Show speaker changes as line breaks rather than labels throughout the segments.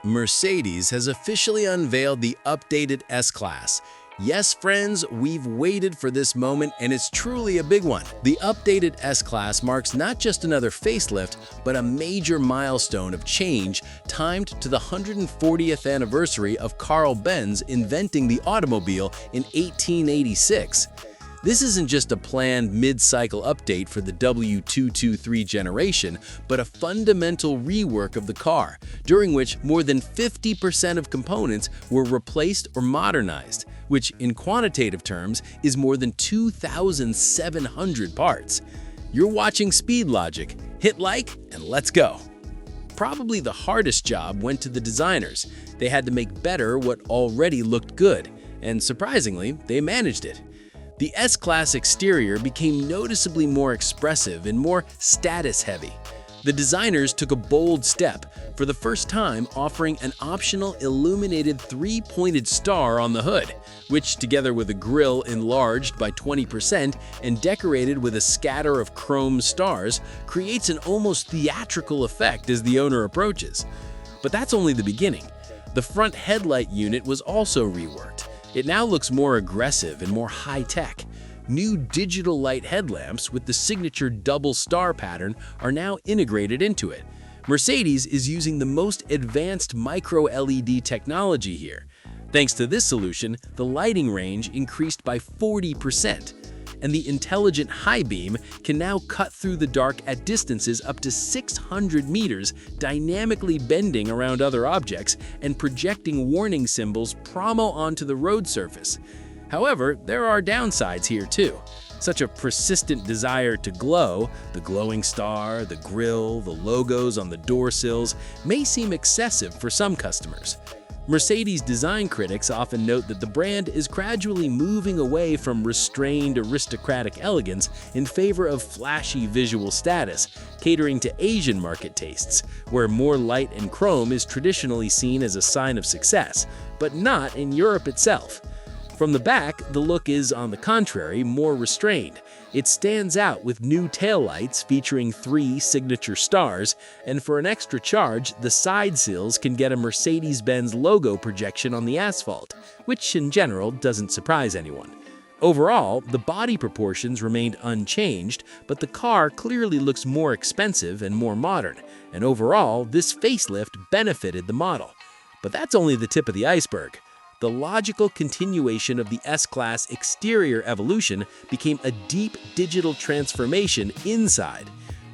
Mercedes has officially unveiled the updated S-Class. Yes, friends, we've waited for this moment, and it's truly a big one. The updated S-Class marks not just another facelift, but a major milestone of change timed to the 140th anniversary of Carl Benz inventing the automobile in 1886. This isn't just a planned mid-cycle update for the W223 generation, but a fundamental rework of the car, during which more than 50% of components were replaced or modernized, which in quantitative terms is more than 2,700 parts. You're watching Speed Logic. Hit like and let's go. Probably the hardest job went to the designers. They had to make better what already looked good, and surprisingly, they managed it. The S-Class exterior became noticeably more expressive and more status-heavy. The designers took a bold step, for the first time offering an optional illuminated three-pointed star on the hood, which, together with a grille enlarged by 20% and decorated with a scatter of chrome stars, creates an almost theatrical effect as the owner approaches. But that's only the beginning. The front headlight unit was also reworked. It now looks more aggressive and more high-tech. New digital light headlamps with the signature double star pattern are now integrated into it. Mercedes is using the most advanced micro-LED technology here. Thanks to this solution, the lighting range increased by 40%, and the intelligent high beam can now cut through the dark at distances up to 600 meters, dynamically bending around other objects and projecting warning symbols promo onto the road surface. However, there are downsides here too. Such a persistent desire to glow, the glowing star, the grille, the logos on the door sills, may seem excessive for some customers. Mercedes design critics often note that the brand is gradually moving away from restrained aristocratic elegance in favor of flashy visual status, catering to Asian market tastes, where more light and chrome is traditionally seen as a sign of success, but not in Europe itself. From the back, the look is, on the contrary, more restrained. It stands out with new taillights featuring 3 signature stars, and for an extra charge, the side sills can get a Mercedes-Benz logo projection on the asphalt, which in general doesn't surprise anyone. Overall, the body proportions remained unchanged, but the car clearly looks more expensive and more modern, and overall, this facelift benefited the model. But that's only the tip of the iceberg. The logical continuation of the S-Class exterior evolution became a deep digital transformation inside.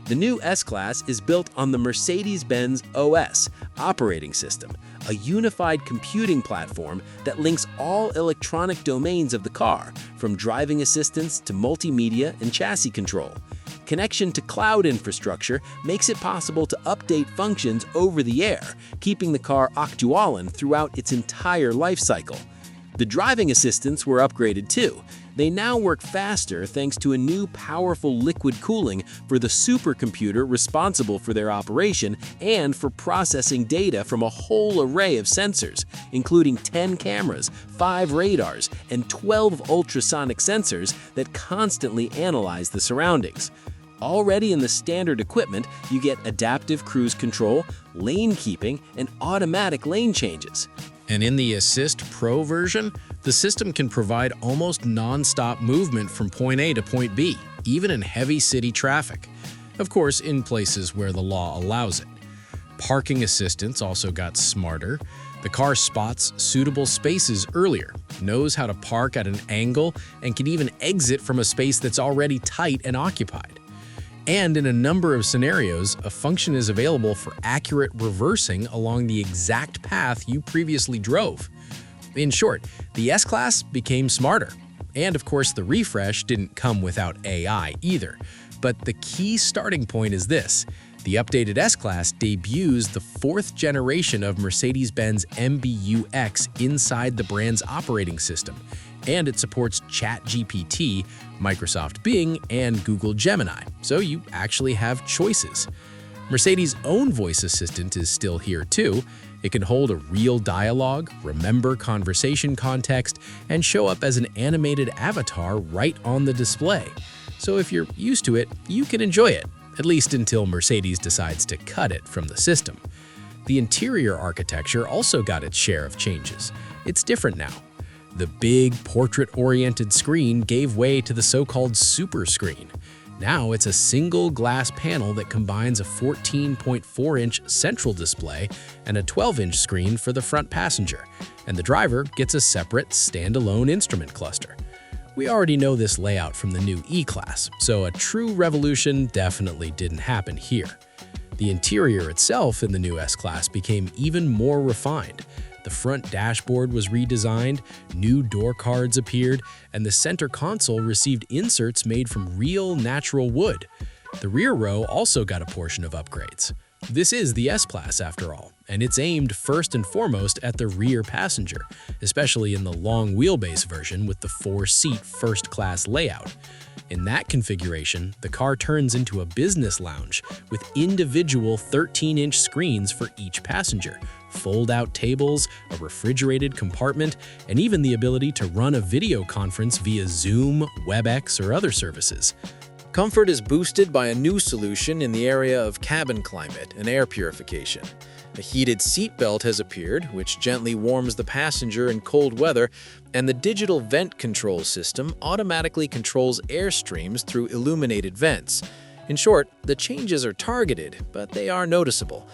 The new S-Class is built on the Mercedes-Benz OS operating system, a unified computing platform that links all electronic domains of the car, from driving assistance to multimedia and chassis control. Connection to cloud infrastructure makes it possible to update functions over the air, keeping the car actualin throughout its entire life cycle. The driving assistants were upgraded too. They now work faster thanks to a new powerful liquid cooling for the supercomputer responsible for their operation and for processing data from a whole array of sensors, including 10 cameras, 5 radars, and 12 ultrasonic sensors that constantly analyze the surroundings. Already in the standard equipment, you get adaptive cruise control, lane keeping, and automatic lane changes.
And in the Assist Pro version, the system can provide almost non-stop movement from point A to point B, even in heavy city traffic. Of course, in places where the law allows it. Parking assistance also got smarter. The car spots suitable spaces earlier, knows how to park at an angle, and can even exit from a space that's already tight and occupied. And in a number of scenarios, a function is available for accurate reversing along the exact path you previously drove. In short, the S-Class became smarter. And of course, the refresh didn't come without AI either. But the key starting point is this. The updated S-Class debuts the 4th generation of Mercedes-Benz MBUX inside the brand's operating system, and it supports ChatGPT, Microsoft Bing, and Google Gemini, so you actually have choices. Mercedes' own voice assistant is still here too. It can hold a real dialogue, remember conversation context, and show up as an animated avatar right on the display. So if you're used to it, you can enjoy it, at least until Mercedes decides to cut it from the system. The interior architecture also got its share of changes. It's different now. The big, portrait-oriented screen gave way to the so-called super screen. Now it's a single glass panel that combines a 14.4-inch central display and a 12-inch screen for the front passenger, and the driver gets a separate, standalone instrument cluster. We already know this layout from the new E-Class, so a true revolution definitely didn't happen here. The interior itself in the new S-Class became even more refined. The front dashboard was redesigned, new door cards appeared, and the center console received inserts made from real natural wood. The rear row also got a portion of upgrades. This is the S-Class after all, and it's aimed first and foremost at the rear passenger, especially in the long wheelbase version with the 4-seat first-class layout. In that configuration, the car turns into a business lounge with individual 13-inch screens for each passenger, fold-out tables, a refrigerated compartment, and even the ability to run a video conference via Zoom, WebEx, or other services.
Comfort is boosted by a new solution in the area of cabin climate and air purification. A heated seatbelt has appeared, which gently warms the passenger in cold weather, and the digital vent control system automatically controls air streams through illuminated vents. In short, the changes are targeted, but they are noticeable.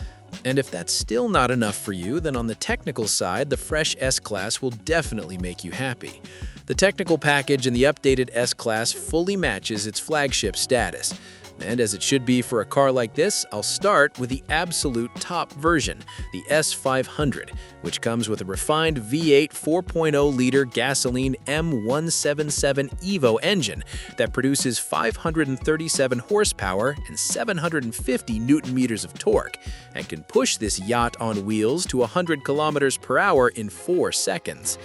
And if that's still not enough for you, then on the technical side, the fresh S-Class will definitely make you happy. The technical package in the updated S-Class fully matches its flagship status. And as it should be for a car like this, I'll start with the absolute top version, the S500, which comes with a refined V8 4.0-liter gasoline M177 Evo engine that produces 537 horsepower and 750 newton-meters of torque, and can push this yacht on wheels to 100 kilometers per hour in 4 seconds.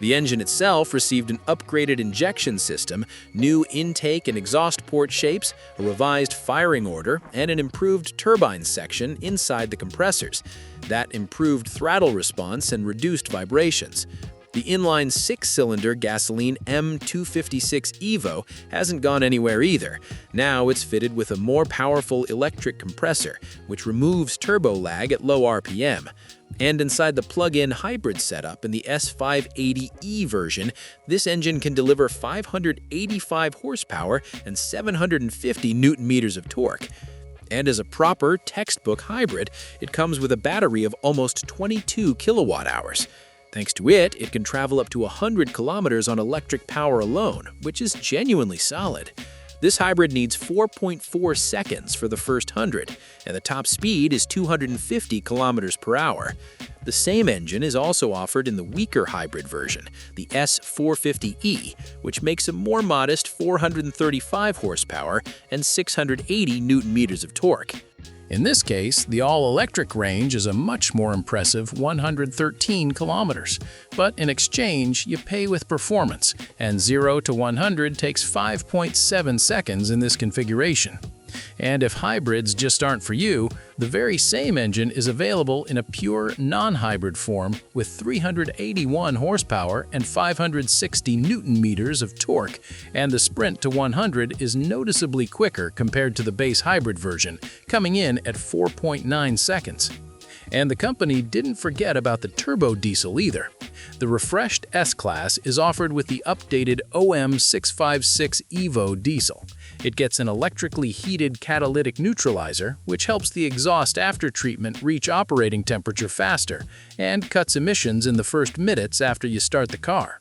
The engine itself received an upgraded injection system, new intake and exhaust port shapes, a revised firing order, and an improved turbine section inside the compressors. That improved throttle response and reduced vibrations. The inline 6-cylinder gasoline M256 Evo hasn't gone anywhere either. Now it's fitted with a more powerful electric compressor, which removes turbo lag at low RPM. And inside the plug-in hybrid setup in the S580e version, this engine can deliver 585 horsepower and 750 newton-meters of torque. And as a proper textbook hybrid, it comes with a battery of almost 22 kilowatt-hours. Thanks to it, it can travel up to 100 kilometers on electric power alone, which is genuinely solid. This hybrid needs 4.4 seconds for the first 100, and the top speed is 250 kilometers per hour. The same engine is also offered in the weaker hybrid version, the S450e, which makes a more modest 435 horsepower and 680 newton-meters of torque.
In this case, the all-electric range is a much more impressive 113 kilometers. But in exchange, you pay with performance, and 0 to 100 takes 5.7 seconds in this configuration. And if hybrids just aren't for you, the very same engine is available in a pure non-hybrid form with 381 horsepower and 560 newton-meters of torque, and the sprint to 100 is noticeably quicker compared to the base hybrid version, coming in at 4.9 seconds. And the company didn't forget about the turbo diesel either. The refreshed S-Class is offered with the updated OM656 Evo diesel. It gets an electrically heated catalytic neutralizer, which helps the exhaust after-treatment reach operating temperature faster and cuts emissions in the first minutes after you start the car.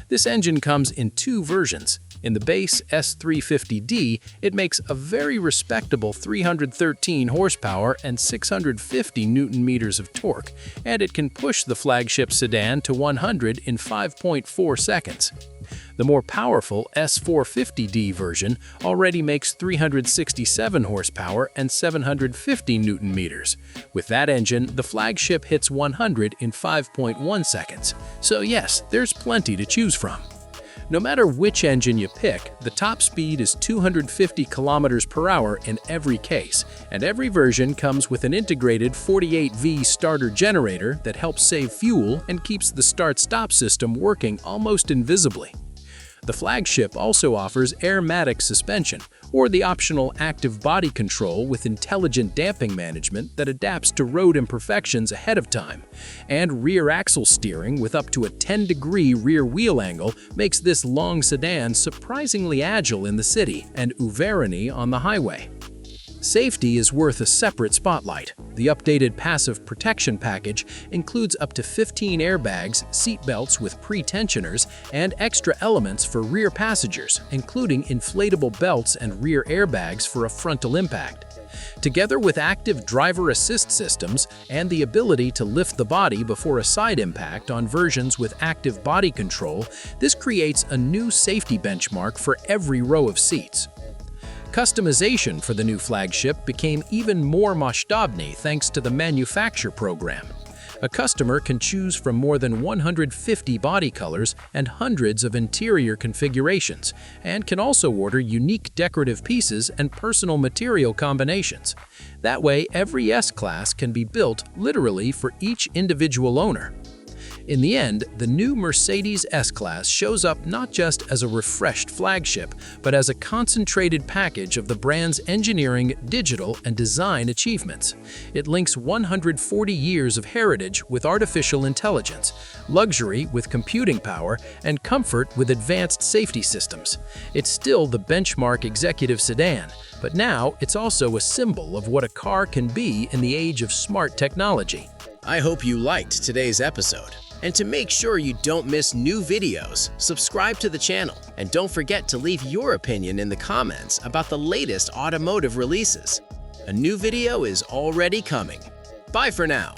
This engine comes in 2 versions. In the base S350D, it makes a very respectable 313 horsepower and 650 newton-meters of torque, and it can push the flagship sedan to 100 in 5.4 seconds. The more powerful S450D version already makes 367 horsepower and 750 newton-meters. With that engine, the flagship hits 100 in 5.1 seconds. So yes, there's plenty to choose from. No matter which engine you pick, the top speed is 250 kilometers per hour in every case, and every version comes with an integrated 48V starter generator that helps save fuel and keeps the start-stop system working almost invisibly. The flagship also offers airmatic suspension, or the optional active body control with intelligent damping management that adapts to road imperfections ahead of time. And rear axle steering with up to a 10-degree rear wheel angle makes this long sedan surprisingly agile in the city and uverany on the highway. Safety is worth a separate spotlight. The updated passive protection package includes up to 15 airbags, seat belts with pre-tensioners, and extra elements for rear passengers, including inflatable belts and rear airbags for a frontal impact. Together with active driver assist systems and the ability to lift the body before a side impact on versions with active body control, this creates a new safety benchmark for every row of seats. Customization for the new flagship became even more masштабный thanks to the manufacture program. A customer can choose from more than 150 body colors and hundreds of interior configurations, and can also order unique decorative pieces and personal material combinations. That way, every S-Class can be built literally for each individual owner. In the end, the new Mercedes S-Class shows up not just as a refreshed flagship, but as a concentrated package of the brand's engineering, digital, and design achievements. It links 140 years of heritage with artificial intelligence, luxury with computing power, and comfort with advanced safety systems. It's still the benchmark executive sedan, but now it's also a symbol of what a car can be in the age of smart technology.
I hope you liked today's episode. And to make sure you don't miss new videos, subscribe to the channel. And don't forget to leave your opinion in the comments about the latest automotive releases. A new video is already coming. Bye for now.